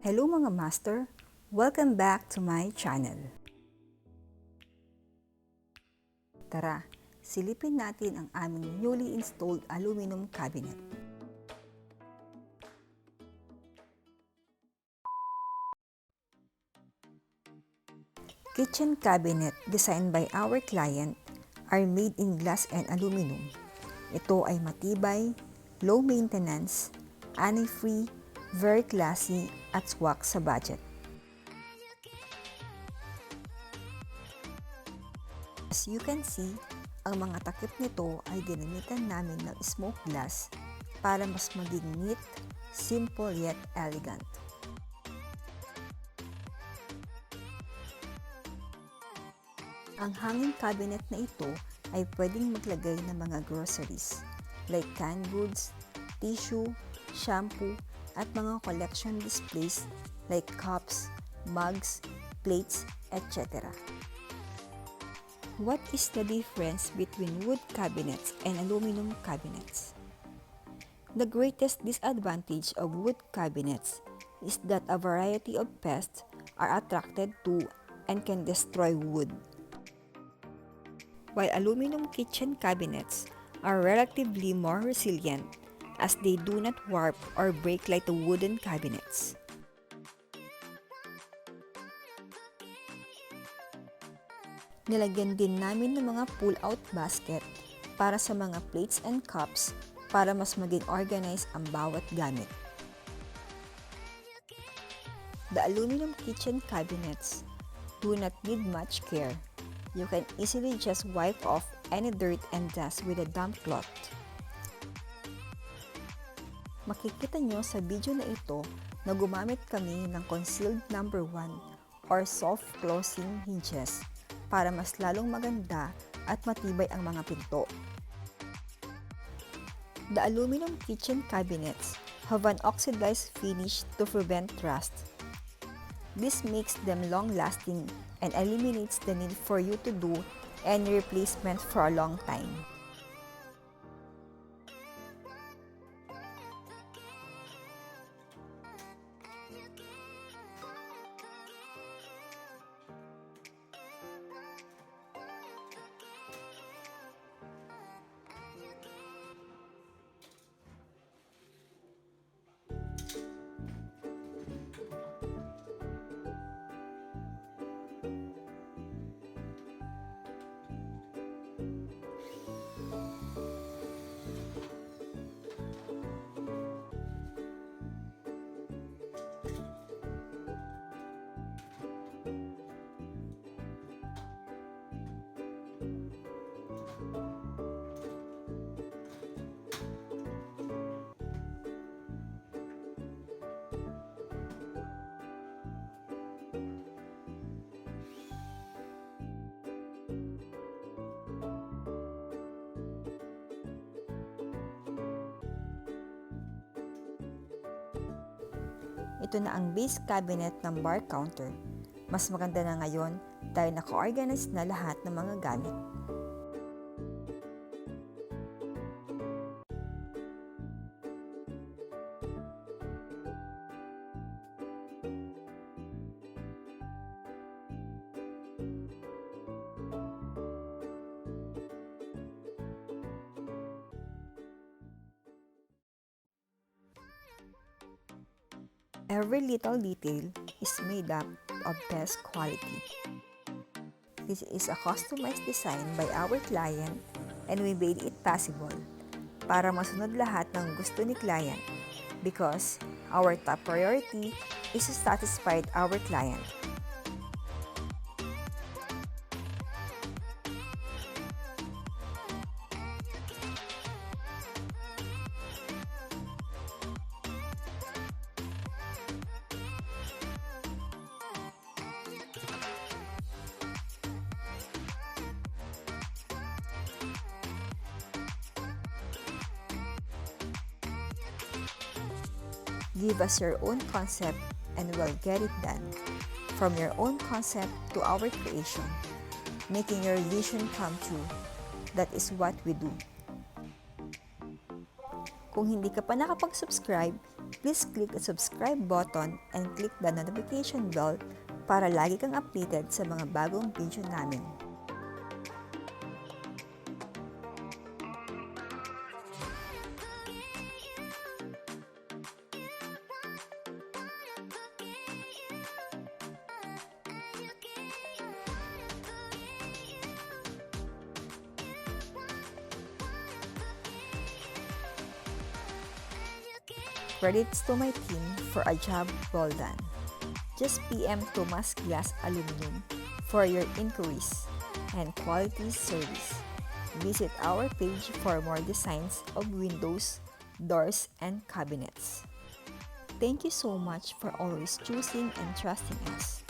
Hello mga master! Welcome back to my channel. Tara, silipin natin ang aming newly installed aluminum cabinet. Kitchen cabinet designed by our client are made in glass and aluminum. Ito ay matibay, low maintenance, ani-free, very classy at swak sa budget. As you can see, ang mga takip nito ay ginamitan namin ng smoke glass para mas maging neat, simple yet elegant. Ang hanging cabinet na ito ay pwedeng maglagay ng mga groceries like canned goods, tissue, shampoo, at mga collection displays like cups, mugs, plates, etc. What is the difference between wood cabinets and aluminum cabinets? The greatest disadvantage of wood cabinets is that a variety of pests are attracted to and can destroy wood. While aluminum kitchen cabinets are relatively more resilient as they do not warp or break like the wooden cabinets. Nilagyan din namin ng mga pull-out basket para sa mga plates and cups para mas maging organized ang bawat gamit. The aluminum kitchen cabinets do not need much care. You can easily just wipe off any dirt and dust with a damp cloth. Makikita nyo sa video na ito na gumamit kami ng concealed number 1 or soft closing hinges para mas lalong maganda at matibay ang mga pinto. The aluminum kitchen cabinets have an oxidized finish to prevent rust. This makes them long-lasting and eliminates the need for you to do any replacement for a long time. Ito na ang base cabinet ng bar counter. Mas maganda na ngayon dahil naka-organize na lahat ng mga gamit. Every little detail is made up of best quality. This is a customized design by our client and we made it possible para masunod lahat ng gusto ni client because our top priority is to satisfy our client. Give us your own concept and we'll get it done. From your own concept to our creation, making your vision come true. That is what we do. Kung hindi ka pa nakapag-subscribe, Please click the subscribe button and click the notification bell para lagi kang updated sa mga bagong video namin. Credits to my team for a job well done. Just PM Thomas Glass Aluminum for your inquiries and quality service. Visit our page for more designs of windows, doors, and cabinets. Thank you so much for always choosing and trusting us.